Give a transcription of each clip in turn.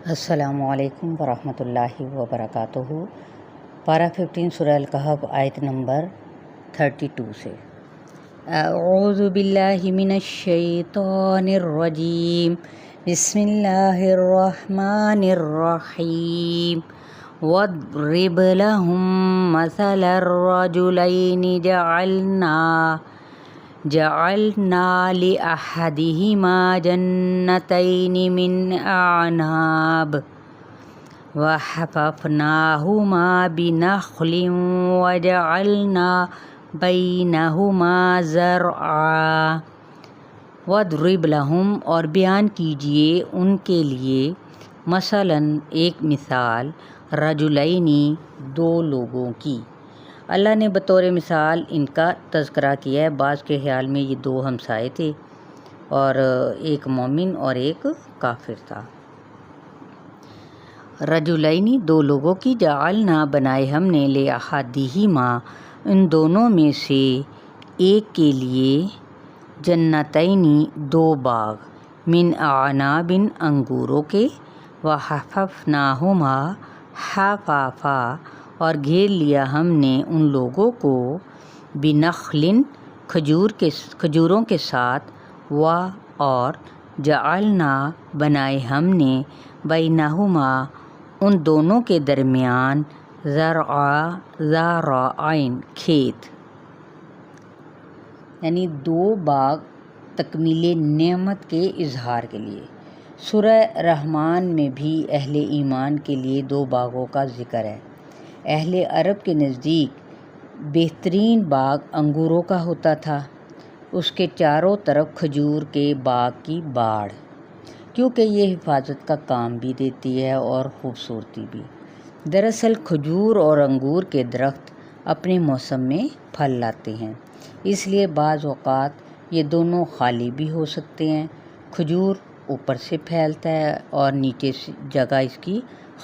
السلام علیکم ورحمۃ اللہ وبرکاتہ۔ پارہ 15 سورہ الکہف آیت نمبر 32 سے۔ اعوذ باللہ من الشیطان الرجیم، بسم اللہ الرحمن الرحیم۔ واضرب لهم مثل الرجلین جعلنا لأحدهما جنتين من أعناب وحففناهما بنخل وجعلنا بينهما زرعا۔ واضرب لهم، اور بیان کیجئے ان کے لیے، مثلاً ایک مثال، رجلینی، دو لوگوں کی۔ اللہ نے بطور مثال ان کا تذکرہ کیا ہے۔ بعض کے خیال میں یہ دو ہمسائے تھے اور ایک مومن اور ایک کافر تھا۔ رجلینی، دو لوگوں کی، جعلنا، بنائے ہم نے، لأحدہما، ان دونوں میں سے ایک کے لیے، جنتینی، دو باغ، من اعناب، انگوروں کے، وحففناہما، حفافا، اور گھیر لیا ہم نے ان لوگوں کو، بنخل، کھجوروں کے ساتھ، اور جعلنا، بنائے ہم نے، بینہما، ان دونوں کے درمیان، زرعین، کھیت، یعنی دو باغ تکمیل نعمت کے اظہار کے لیے۔ سورہ رحمان میں بھی اہل ایمان کے لیے دو باغوں کا ذکر ہے۔ اہل عرب کے نزدیک بہترین باغ انگوروں کا ہوتا تھا، اس کے چاروں طرف کھجور کے باغ کی باڑ، کیونکہ یہ حفاظت کا کام بھی دیتی ہے اور خوبصورتی بھی۔ دراصل کھجور اور انگور کے درخت اپنے موسم میں پھل لاتے ہیں، اس لیے بعض اوقات یہ دونوں خالی بھی ہو سکتے ہیں۔ کھجور اوپر سے پھیلتا ہے اور نیچے سے جگہ اس کی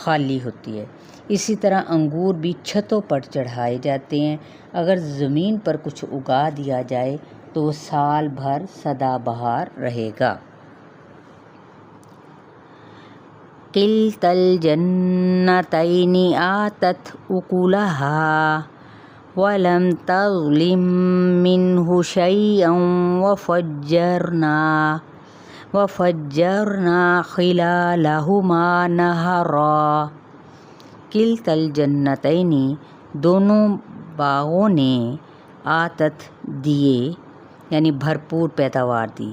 خالی ہوتی ہے۔ اسی طرح انگور بھی چھتوں پر چڑھائے جاتے ہیں۔ اگر زمین پر کچھ اگا دیا جائے تو وہ سال بھر سدا بہار رہے گا۔ کلتا الجنتین آتت اکلها ولم تظلم منہ شیئا وفجرنا خلالہما نہرا۔ کلتا الجنتین، دونوں باغوں نے، آتت، دیے، یعنی بھرپور پیداوار دی،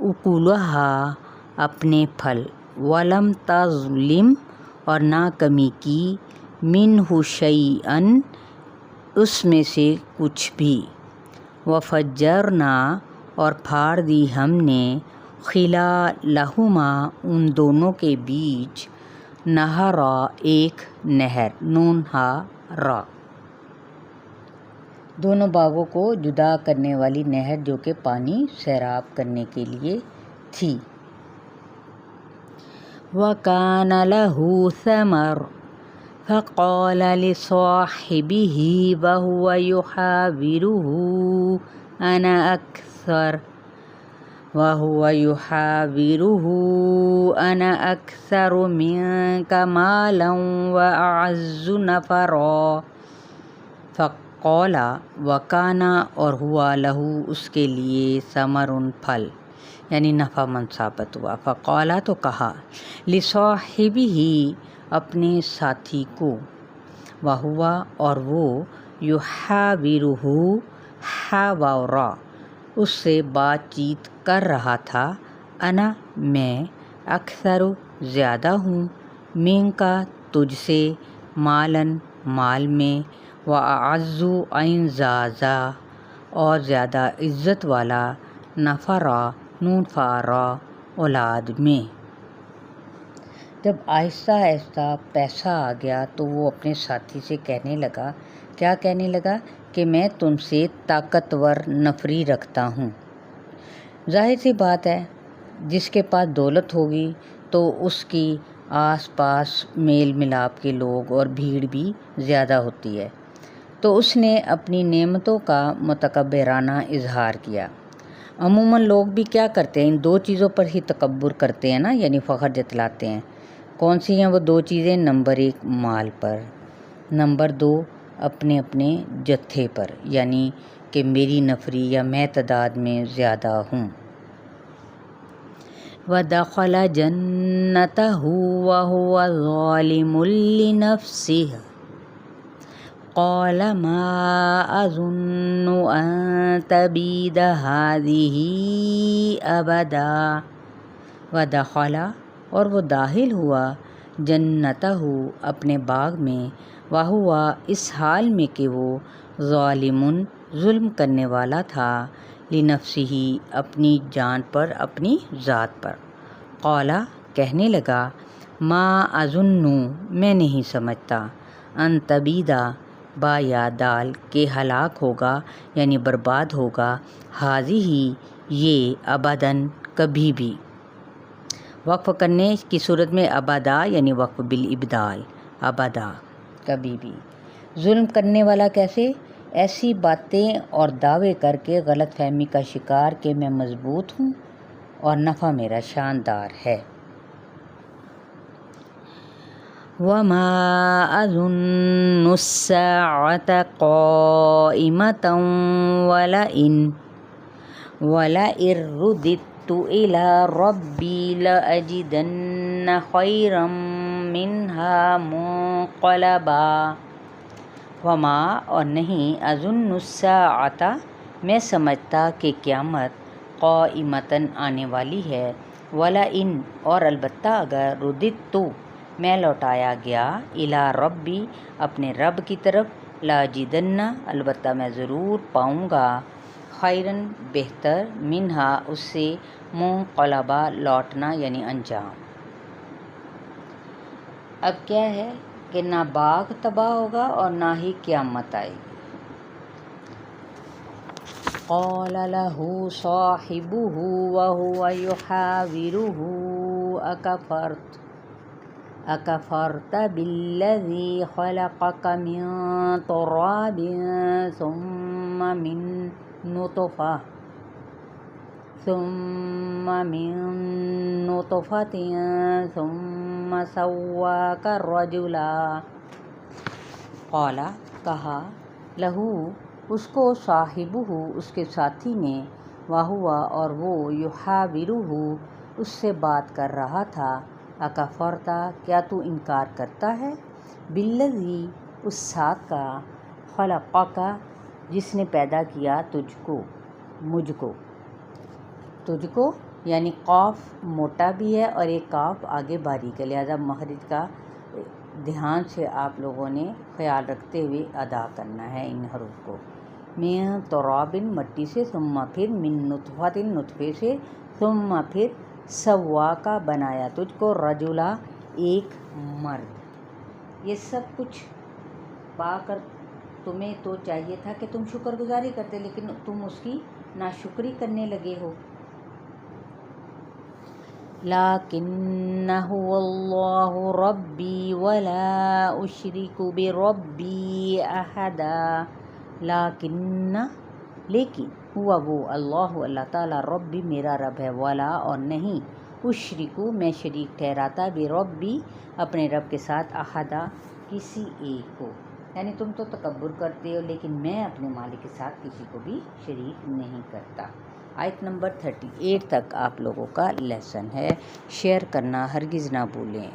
اکلہا، اپنے پھل، ولم تظلم، اور نہ کمی کی، منہ شیئا، اس میں سے کچھ بھی، وفجرنا، اور پھاڑ دی ہم نے، خلالہما، ان دونوں کے بیچ، نہرا، ایک نہر، نون ہا را، دونوں باغوں کو جدا کرنے والی نہر جو کہ پانی سیراب کرنے کے لیے تھی۔ وَكَانَ لَهُ ثَمَرٌ فَقَالَ لِصَاحِبِهِ وَهُوَ يُحَاوِرُهُ أَنَا أَكْثَرُ مِنكَ مَالًا وَأَعَزُّ نَفَرًا۔ فَقَالَ، وَكَانَ، اور ہوا، لہو، اس کے لیے، ثمر، پھل، یعنی نفع مند ثابت ہوا۔ فقال، تو کہا، لصاحبہ، اپنے ساتھی کو، وہو، اور وہ، یحاورہ، حاورا، اس سے بات چیت کر رہا تھا، انا، میں، اکثر، زیادہ ہوں، منکا، تجھ سے، مالن، مال میں، وَأَعَزُّ، زیادہ، اور زیادہ عزت والا، نفرا، نون فا را، اولاد میں۔ جب آہستہ آہستہ پیسہ آ گیا تو وہ اپنے ساتھی سے کہنے لگا، کیا کہنے لگا کہ میں تم سے طاقتور نفری رکھتا ہوں۔ ظاہر سی بات ہے، جس کے پاس دولت ہوگی تو اس کی آس پاس میل ملاپ کے لوگ اور بھیڑ بھی زیادہ ہوتی ہے، تو اس نے اپنی نعمتوں کا متکبرانہ اظہار کیا۔ عموماً لوگ بھی کیا کرتے ہیں، ان دو چیزوں پر ہی تکبر کرتے ہیں نا، یعنی فخر جتلاتے ہیں۔ کون سی ہیں وہ دو چیزیں؟ نمبر 1 مال پر، نمبر 2 اپنے اپنے جتھے پر، یعنی کہ میری نفری یا میں تعداد میں زیادہ ہوں۔ وَدَخَلَ جَنَّتَهُ وَهُوَ ظَالِمٌ لِنَفْسِهِ قَالَ مَا أَظُنُّ أَن تَبِيدَ هَٰذِهِ أَبَدًا وَدَخَلَ اور وہ داخل ہوا جنتہ اپنے باغ میں، وَهُوَ اس حال میں کہ وہ ظالم ظلم کرنے والا تھا، لنفسہ اپنی جان پر، اپنی ذات پر۔ قال کہنے لگا، ما اظن میں نہیں سمجھتا، ان تبیدا با یا دال کہ ہلاک ہوگا یعنی برباد ہوگا، ہاذہ یہ ابداً کبھی بھی۔ وقف کرنے کی صورت میں ابدا یعنی وقف بالابدال، ابدا کبھی بھی۔ ظلم کرنے والا کیسے؟ ایسی باتیں اور دعوے کر کے غلط فہمی کا شکار کہ میں مضبوط ہوں اور نفع میرا شاندار ہے۔ وَمَا أَظُنُّ السَّاعَةَ قَائِمَةً وَلَئِن رُّدِدتُّ إِلَىٰ رَبِّي لَأَجِدَنَّ خَيْرًا مِّنْهَا مُنقَلَبًا۔ وما اور نہیں، اظن الساعۃ میں سمجھتا کہ قیامت، قائمۃً آنے والی ہے، ولئن اور البتہ اگر، رددت میں لوٹایا گیا، الی ربی اپنے رب کی طرف، لاجدن البتہ میں ضرور پاؤں گا، خیرًا بہتر، منہا اس سے، منقلبا لوٹنا یعنی انجام۔ اب کیا ہے کہ نہ باغ تباہ ہوگا اور نہ ہی قیامت آئے گی۔ قال له صاحبه وهو يحاوره أكفرت بالذي خلقك من تراب ثم من نطفة ثم سواك رجلا۔ قال کہا، لہو اس کو، صاحبہ اس کے ساتھی نے، وہوا اور وہ، یحاورہ اس سے بات کر رہا تھا، اکفرتا کیا تو انکار کرتا ہے، بالذی اس ذات کا، خلقک جس نے پیدا کیا تجھ کو، مجھ کو، تجھ کو یعنی قاف موٹا بھی ہے اور ایک کاف آگے باریک ہے، لہذا مخرج کا دھیان سے آپ لوگوں نے خیال رکھتے ہوئے ادا کرنا ہے ان حروف کو۔ من تراب مٹی سے، ثم پھر، من نطفۃ نطفے سے، ثم پھر، سواکا بنایا تجھ کو، رجلا ایک مرد۔ یہ سب کچھ پا کر تمہیں تو چاہیے تھا کہ تم شکر گزاری کرتے، لیکن تم اس کی ناشکری کرنے لگے ہو۔ لَٰكِنَّ هُوَ اللَّهُ رَبِّي وَلَا أُشْرِكُ بِرَبِّي أَحَدًا۔ لیکن ہوا وہ، اللہ تعالیٰ، ربی میرا رب ہے، ولا اور نہیں، اشرکو میں شریک ٹھہراتا، بربی اپنے رب کے ساتھ، احدا کسی ایک کو، یعنی تم تو تکبر کرتے ہو لیکن میں اپنے مالک کے ساتھ کسی کو بھی شریک نہیں کرتا۔ آیت نمبر 38 تک آپ لوگوں کا لیسن ہے، شیئر کرنا ہرگز نہ بھولیں۔